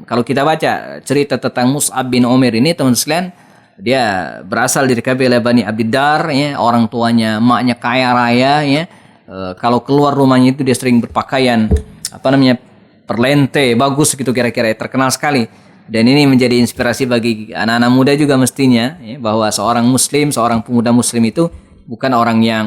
kalau kita baca cerita tentang Mus'ab bin Umair ini, teman sekalian, dia berasal dari kabilah Bani Abdiddar, ya, orang tuanya, emaknya kaya raya, ya. Kalau keluar rumahnya itu dia sering berpakaian perlente, bagus gitu kira-kira, terkenal sekali. Dan ini menjadi inspirasi bagi anak-anak muda juga mestinya, ya, bahwa seorang muslim, seorang pemuda muslim itu bukan orang yang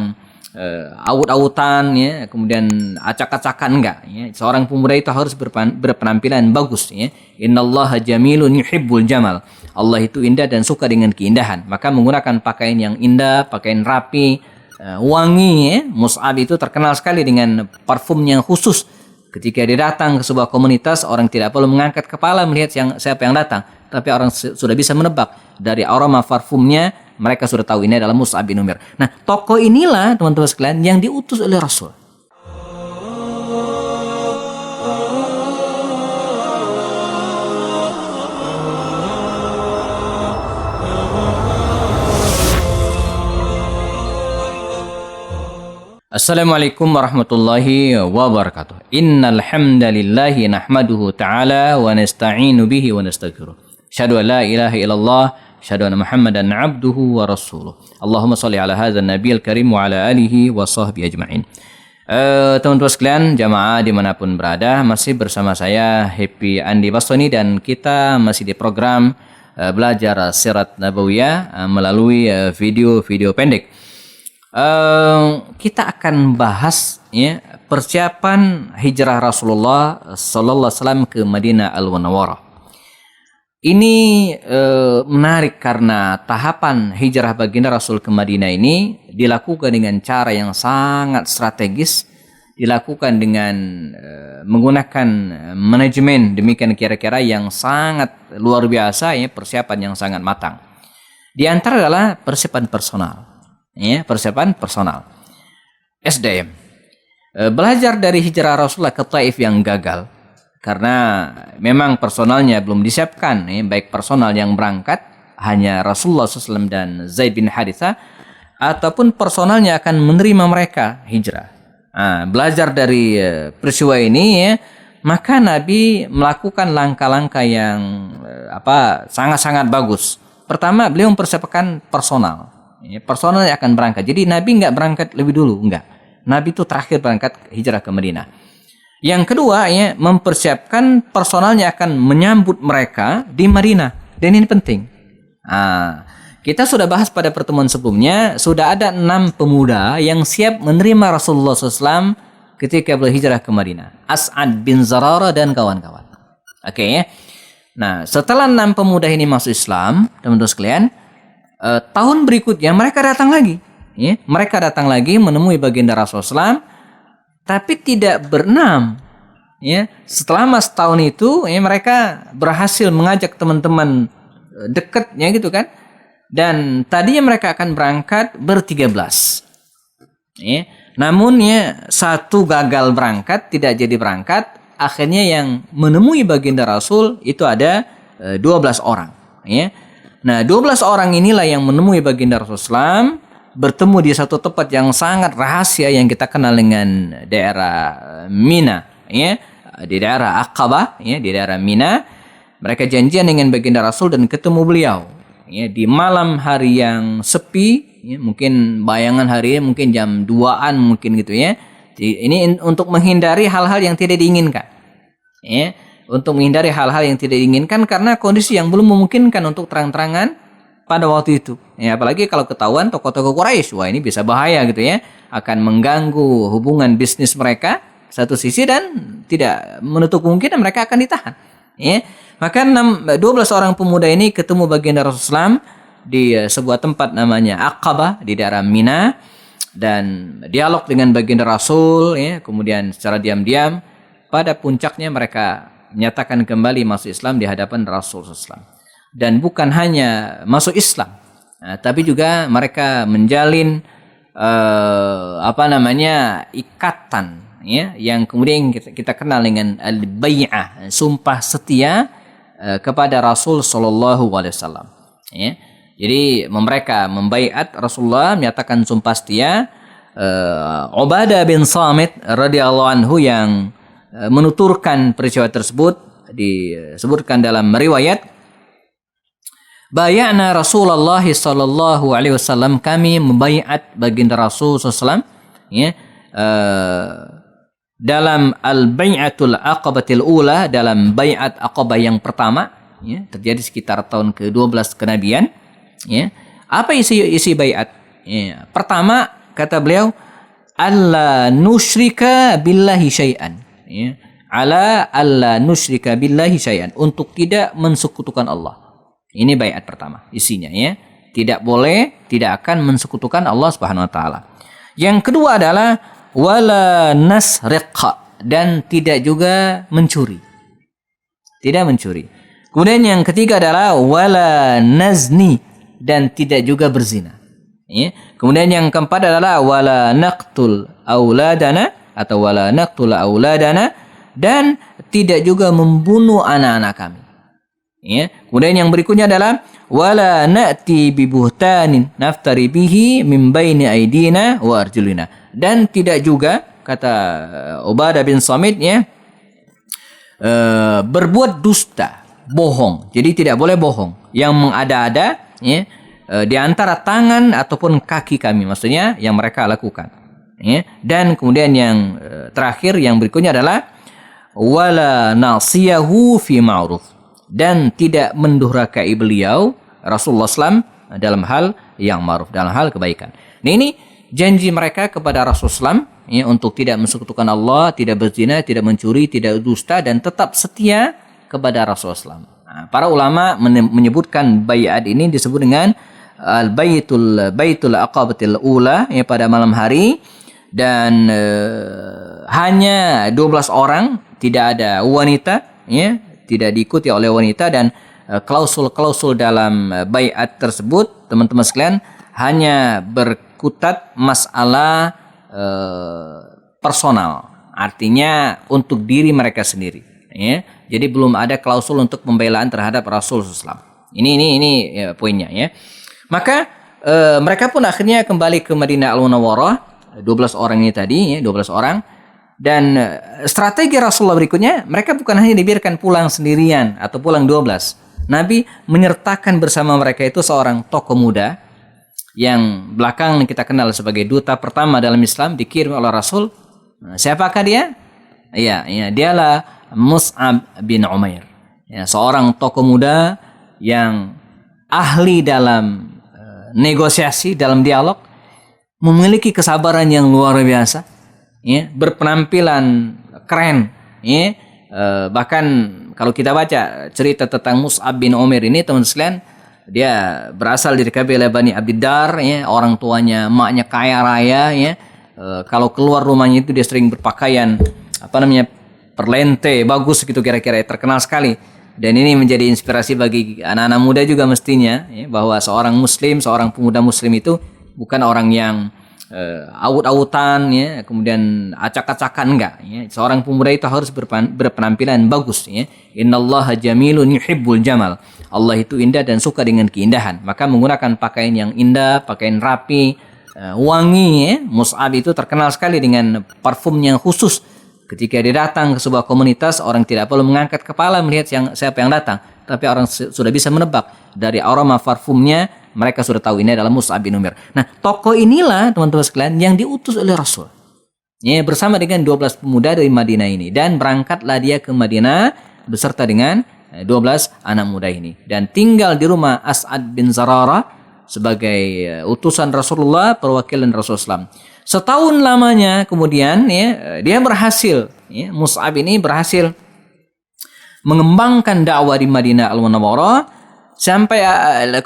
awut-awutan, ya, kemudian acak-acakan, enggak, ya. Seorang pemuda itu harus berpenampilan bagus, ya. Innallaha jamilun yuhibbul jamal. Allah itu indah dan suka dengan keindahan. Maka menggunakan pakaian yang indah, pakaian rapi, wangi, ya. Mus'ab itu terkenal sekali dengan parfum yang khusus. Ketika dia datang ke sebuah komunitas, orang tidak perlu mengangkat kepala melihat siapa yang datang, tapi orang sudah bisa menebak dari aroma parfumnya. Mereka sudah tahu ini adalah Mus'ab bin Umair. Nah, tokoh inilah teman-teman sekalian yang diutus oleh Rasul. Assalamualaikum warahmatullahi wabarakatuh. Innal hamdalillahi nahmaduhu ta'ala wa nasta'inu bihi wa nastaghfiruh. Asyhadu an la ilaha illallah, asyhadu anna Muhammadan abduhu wa rasuluh. Allahumma shalli ala hadzal nabiyil karim wa ala alihi wa sahbihi ajma'in. Teman-teman sekalian, jamaah dimanapun berada, masih bersama saya Happy Andi Bastoni dan kita masih di program belajar Sirat Nabawiyah melalui video-video pendek. Kita akan bahas, ya, persiapan hijrah Rasulullah sallallahu alaihi wasallam ke Madinah Al-Munawwarah. Ini menarik karena tahapan hijrah baginda Rasul ke Madinah ini dilakukan dengan cara yang sangat strategis, dilakukan dengan menggunakan manajemen demikian kira-kira yang sangat luar biasa, ya, persiapan yang sangat matang. Di antara adalah persiapan personal. Ya, persiapan personal, SDM. Belajar dari hijrah Rasulullah ke Taif yang gagal karena memang personalnya belum disiapkan, ya, baik personal yang berangkat hanya Rasulullah SAW dan Zaid bin Haritha ataupun personalnya akan menerima mereka hijrah. Belajar dari peristiwa ini, ya, maka Nabi melakukan langkah-langkah yang sangat-sangat bagus. Pertama, beliau mempersiapkan personal. Personal yang akan berangkat. Jadi Nabi nggak berangkat lebih dulu, enggak. Nabi itu terakhir berangkat hijrah ke Madinah. Yang kedua, ya, mempersiapkan personalnya akan menyambut mereka di Madinah. Dan ini penting. Kita sudah bahas pada pertemuan sebelumnya, sudah ada 6 pemuda yang siap menerima Rasulullah SAW ketika berhijrah ke Madinah. As'ad bin Zarara dan kawan-kawan. Oke, ya. Nah, setelah 6 pemuda ini masuk Islam, teman-teman sekalian, tahun berikutnya mereka datang lagi, ya. Mereka datang lagi menemui baginda Rasulullah SAW, tapi tidak berenam, ya. Setelah setahun itu, ya, mereka berhasil mengajak teman-teman dekatnya gitu kan. Dan tadinya mereka akan berangkat ber-13, ya. Namun, ya, satu gagal berangkat, tidak jadi berangkat. Akhirnya yang menemui baginda Rasul itu ada 12 orang, ya. Nah, 12 orang inilah yang menemui baginda Rasulullah SAW, bertemu di satu tempat yang sangat rahasia yang kita kenal dengan daerah Mina, ya, di daerah Aqabah, ya, di daerah Mina. Mereka janjian dengan baginda Rasul dan ketemu beliau, ya, di malam hari yang sepi, ya, mungkin bayangan hari mungkin jam 2-an mungkin gitu, ya. Ini untuk menghindari hal-hal yang tidak diinginkan, ya. Untuk menghindari hal-hal yang tidak diinginkan karena kondisi yang belum memungkinkan untuk terang-terangan pada waktu itu. Ya, apalagi kalau ketahuan tokoh-tokoh Quraisy, wah ini bisa bahaya gitu, ya. Akan mengganggu hubungan bisnis mereka satu sisi dan tidak menutup kemungkinan mereka akan ditahan. Ya. Maka 12 orang pemuda ini ketemu baginda Rasulullah di sebuah tempat namanya Aqabah di daerah Mina dan dialog dengan baginda Rasul, ya. Kemudian secara diam-diam pada puncaknya mereka menyatakan kembali masuk Islam di hadapan Rasulullah SAW. Dan bukan hanya masuk Islam, tapi juga mereka menjalin ikatan, ya, yang kemudian kita kenal dengan al-bai'ah, sumpah setia kepada Rasul Sallallahu Alaihi Wasallam. Ya. Jadi mereka membaiat Rasulullah, menyatakan sumpah setia. Ubadah bin Samit radhiyallahu anhu yang menuturkan peristiwa tersebut disebutkan dalam riwayat, bayana Rasulullah sallallahu alaihi wasallam, kami membaiat baginda Rasul sallallahu ya, dalam al-bai'atul aqabatil ula, dalam bai'at Aqabah yang pertama, ya, terjadi sekitar tahun ke-12 kenabian, ya. Apa isi bai'at? Ya, pertama kata beliau, alla nusyrika billahi syai'an, ya. Alla nusyrika billahi syai'an, untuk tidak mensekutukan Allah. Ini bai'at pertama isinya, ya. Tidak boleh, tidak akan mensekutukan Allah Subhanahu wa taala. Yang kedua adalah wala nasriqa, dan tidak juga mencuri. Tidak mencuri. Kemudian yang ketiga adalah wala nazni, dan tidak juga berzina. Ya. Kemudian yang keempat adalah wala naqtul auladana, atau wala naqtul auladana, dan tidak juga membunuh anak-anak kami. Ya. Kemudian yang berikutnya adalah wala na'ti bibuhtanin naftari bihi min baini aidina wa arjulina, dan tidak juga, kata Ubadah bin Samit, ya, berbuat dusta, bohong. Jadi tidak boleh bohong yang mengada-ada, ya, di antara tangan ataupun kaki kami, maksudnya yang mereka lakukan, ya. Dan kemudian yang terakhir, yang berikutnya adalah wala nasiyahu fi ma'ruf, dan tidak mendurhakai beliau Rasulullah SAW dalam hal yang ma'ruf, dalam hal kebaikan. Nah, ini janji mereka kepada Rasulullah SAW, ya, untuk tidak mensekutukan Allah, tidak berzina, tidak mencuri, tidak dusta, dan tetap setia kepada Rasulullah SAW. Nah, para ulama menyebutkan baiat ini disebut dengan baitul aqabatil ula, ya, pada malam hari, dan hanya 12 orang, tidak ada wanita, ya, tidak diikuti oleh wanita, dan klausul-klausul dalam baiat tersebut, teman-teman sekalian, hanya berkutat masalah personal, artinya untuk diri mereka sendiri, ya. Jadi belum ada klausul untuk pembelaan terhadap Rasul SAW. Ini ya, poinnya, ya. Maka mereka pun akhirnya kembali ke Madinah Al-Munawwarah, 12 orang ini tadi, ya, 12 orang. Dan strategi Rasulullah berikutnya, mereka bukan hanya dibiarkan pulang sendirian atau pulang 12. Nabi menyertakan bersama mereka itu seorang tokoh muda yang belakangan kita kenal sebagai duta pertama dalam Islam, dikirim oleh Rasul. Nah, siapakah dia? Ya, dialah Mus'ab bin Umair. Ya, seorang tokoh muda yang ahli dalam negosiasi, dalam dialog, memiliki kesabaran yang luar biasa, ya, berpenampilan keren, ya. Bahkan kalau kita baca cerita tentang Mus'ab bin Umair ini, teman sekalian, dia berasal dari kabilah Bani Abdiddar, ya, orang tuanya, emaknya kaya raya, ya. Kalau keluar rumahnya itu dia sering berpakaian perlente bagus gitu, kira-kira terkenal sekali. Dan ini menjadi inspirasi bagi anak-anak muda juga mestinya, ya, bahwa seorang muslim, seorang pemuda muslim itu bukan orang yang awut-awutan, ya, kemudian acak-acakan, enggak, ya. Seorang pemuda itu harus berpenampilan bagus, ya. Innallaha jamilun yuhibbul jamal. Allah itu indah dan suka dengan keindahan. Maka menggunakan pakaian yang indah, pakaian rapi, wangi, ya. Mus'ab itu terkenal sekali dengan parfum yang khusus. Ketika dia datang ke sebuah komunitas, orang tidak perlu mengangkat kepala melihat siapa yang datang, tapi orang sudah bisa menebak dari aroma parfumnya. Mereka sudah tahu ini adalah Mus'ab bin Umair. Nah, tokoh inilah, teman-teman sekalian, yang diutus oleh Rasul, ya, bersama dengan 12 pemuda dari Madinah ini. Dan berangkatlah dia ke Madinah beserta dengan 12 anak muda ini. Dan tinggal di rumah As'ad bin Zararah sebagai utusan Rasulullah, perwakilan Rasulullah. Setahun lamanya kemudian, ya, dia berhasil, ya, Mus'ab ini berhasil mengembangkan dakwah di Madinah Al-Munawwarah. Sampai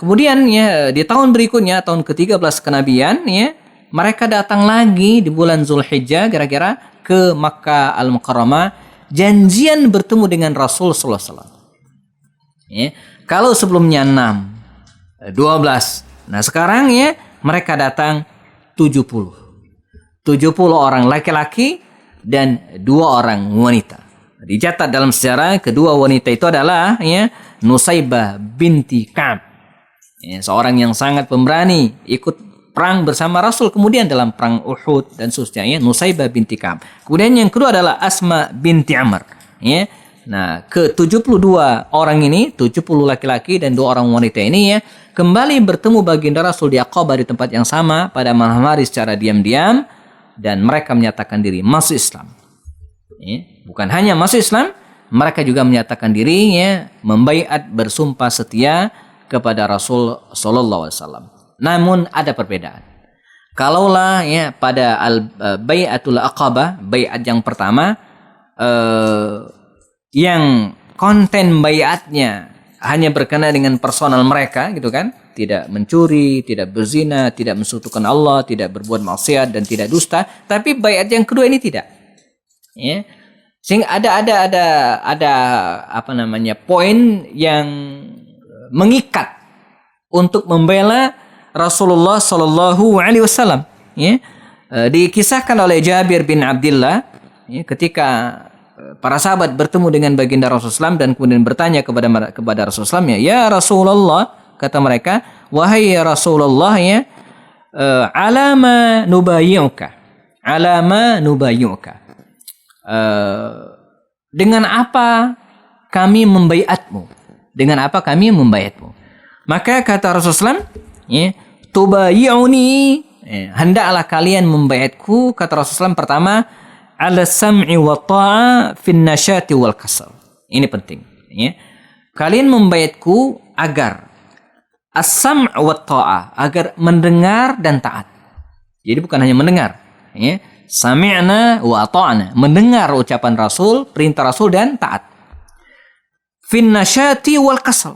kemudian, ya, di tahun berikutnya, tahun ke-13 kenabian, ya, mereka datang lagi di bulan Zulhijjah kira-kira ke Makkah Al-Mukarramah, janjian bertemu dengan Rasul sallallahu alaihi wasallam. Ya, kalau sebelumnya 6, 12. Nah, sekarang, ya, mereka datang 70. 70 orang laki-laki dan 2 orang wanita. Dicatat dalam sejarah, kedua wanita itu adalah, ya, Nusaybah binti Ka'ab, ya, seorang yang sangat pemberani, ikut perang bersama Rasul kemudian dalam perang Uhud dan seterusnya, ya, Nusaybah binti Ka'ab. Kemudian yang kedua adalah Asma binti Amr, ya, Nah, ke-72 orang ini, 70 laki-laki dan 2 orang wanita ini ya, kembali bertemu baginda Rasul di Aqabah di tempat yang sama pada malam hari secara diam-diam, dan mereka menyatakan diri masuk Islam. Ya, bukan hanya masuk Islam, mereka juga menyatakan dirinya membaiat bersumpah setia kepada Rasul sallallahu alaihi wasallam. Namun ada perbedaan. Kalaulah ya pada baiatul Aqabah, baiat yang pertama, yang konten baiatnya hanya berkenaan dengan personal mereka gitu kan, tidak mencuri, tidak berzina, tidak mensekutukan Allah, tidak berbuat maksiat dan tidak dusta. Tapi baiat yang kedua ini tidak. Ya. Sehingga ada apa namanya poin yang mengikat untuk membela Rasulullah sallallahu alaihi wasallam. Ya. Dikisahkan oleh Jabir bin Abdullah ya, ketika para sahabat bertemu dengan baginda Rasulullah SAW dan kemudian bertanya kepada Rasulullah SAW, ya Rasulullah, kata mereka, wahai Rasulullah ya, alama nubayyuka, dengan apa kami membaiatmu, maka kata Rasulullah SAW, ya, tubayyuni, hendaklah kalian membaiatku, kata Rasulullah SAW, pertama, ala sam'i wa ta'a fin nasyati wal kasal. Ini penting ya. Kalian membaiatku agar as-sam' wa ta'a, agar mendengar dan taat. Jadi bukan hanya mendengar ya. Sami'na wa ata'na, mendengar ucapan Rasul, perintah Rasul dan taat. Fin nasyati wal kasal.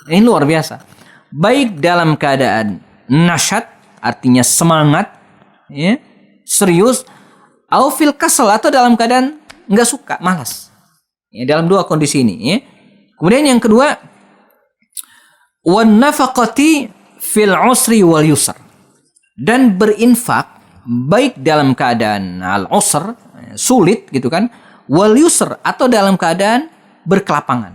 Ini luar biasa. Baik dalam keadaan nasyat, artinya semangat ya, serius, au fil kasal, atau dalam keadaan enggak suka, malas. Ya, dalam dua kondisi ini ya. Kemudian yang kedua, wan nafaqati fil usri wal yusr, dan berinfak baik dalam keadaan al usr, sulit gitu kan, wal yusr, atau dalam keadaan berkelapangan.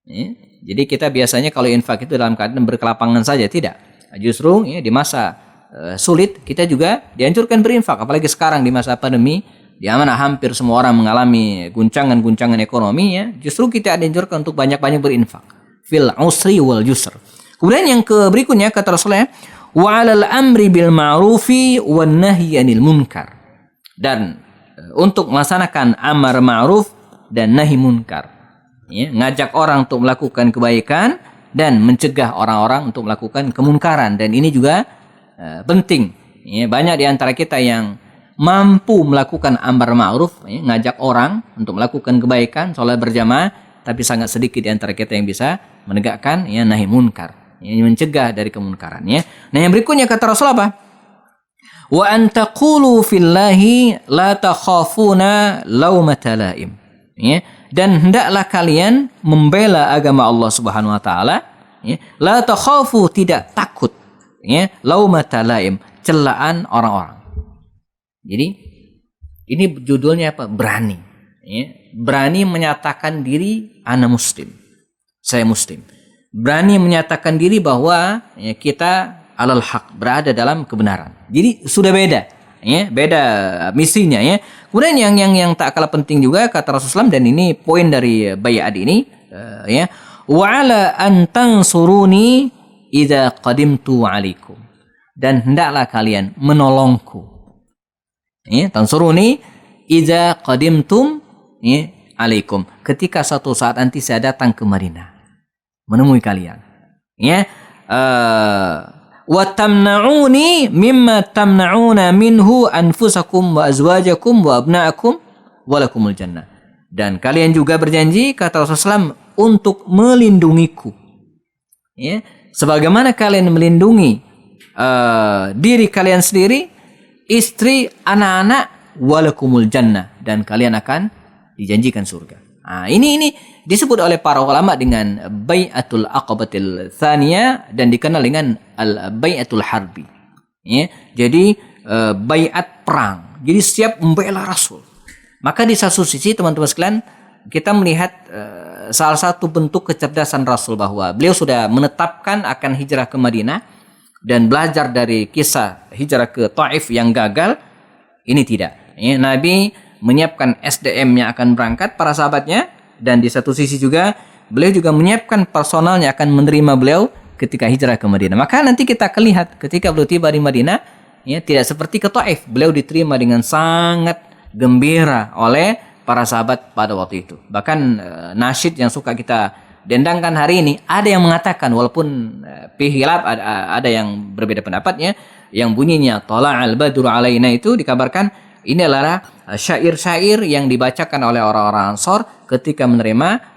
Ya. Jadi kita biasanya kalau infak itu dalam keadaan berkelapangan saja, tidak. Justru ya, di masa sulit kita juga dianjurkan berinfak, apalagi sekarang di masa pandemi di mana hampir semua orang mengalami guncangan-guncangan ekonomi ya, justru kita dianjurkan untuk banyak-banyak berinfak fil usri wal yusr. Kemudian yang berikutnya kata Rasulullah, wa 'alal amri bil ma'rufi wan nahyi 'anil munkar, dan untuk melaksanakan amar ma'ruf dan nahi munkar ya, ngajak orang untuk melakukan kebaikan dan mencegah orang-orang untuk melakukan kemunkaran. Dan ini juga penting ya, banyak di antara kita yang mampu melakukan amar ma'ruf ya, ngajak orang untuk melakukan kebaikan, sholat berjamaah, tapi sangat sedikit di antara kita yang bisa menegakkan ya nahi munkar ya, mencegah dari kemunkaran ya. Nah yang berikutnya kata Rasul apa? Wa an taqulu fillahi la takhafuna laumata laim ya, dan hendaklah kalian membela agama Allah Subhanahu wa taala ya, la takhafu, tidak takut ya, laumata laim, celaan orang-orang. Jadi ini judulnya apa? Berani ya. Berani menyatakan diri ana muslim, saya muslim. Berani menyatakan diri bahwa ya, kita alal haq, berada dalam kebenaran. Jadi sudah beda ya, beda misinya ya. Kemudian yang tak kalah penting juga kata Rasulullah, dan ini poin dari baiat ini ya, wa ala an tansuruni idza qadimtu alaikum, dan hendaklah kalian menolongku ya, tansuruni idza qadimtum ya, alaikum, ketika suatu saat nanti saya datang ke Madinah menemui kalian ya, wa tamna'uni mimma tamna'una minhu anfusakum wa azwajakum wa abna'akum wa lakumul jannah, dan kalian juga berjanji kata Rasulullah SAW untuk melindungiku ya, sebagaimana kalian melindungi diri kalian sendiri, istri, anak-anak, walakumul jannah, dan kalian akan dijanjikan surga. Nah, ini disebut oleh para ulama dengan bai'atul aqabatil tsaniyah, dan dikenal dengan al-bai'atul harbi. Ya, jadi bai'at perang. Jadi siap membela Rasul. Maka di satu sisi teman-teman sekalian, kita melihat salah satu bentuk kecerdasan Rasul bahwa beliau sudah menetapkan akan hijrah ke Madinah dan belajar dari kisah hijrah ke Taif yang gagal. Ini tidak ya, Nabi menyiapkan SDM yang akan berangkat, para sahabatnya Dan di satu sisi juga beliau juga menyiapkan personalnya akan menerima beliau ketika hijrah ke Madinah. Maka nanti kita akan lihat ketika beliau tiba di Madinah, ya tidak seperti ke Taif, beliau diterima dengan sangat gembira oleh para sahabat pada waktu itu. Bahkan nasyid yang suka kita dendangkan hari ini, ada yang mengatakan walaupun pihilaf ada yang berbeda pendapatnya, yang bunyinya Tala'al Badru Alaina itu dikabarkan ini adalah syair-syair yang dibacakan oleh orang-orang Ansor ketika menerima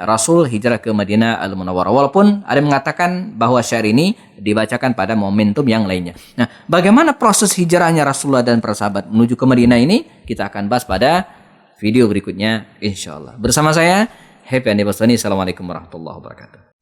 Rasul hijrah ke Madinah Al-Munawwarah. Walaupun ada yang mengatakan bahwa syair ini dibacakan pada momentum yang lainnya. Nah, bagaimana proses hijrahnya Rasulullah dan para sahabat menuju ke Madinah ini kita akan bahas pada video berikutnya insyaallah. Bersama saya Happy Andi Bastani. Assalamualaikum warahmatullahi wabarakatuh.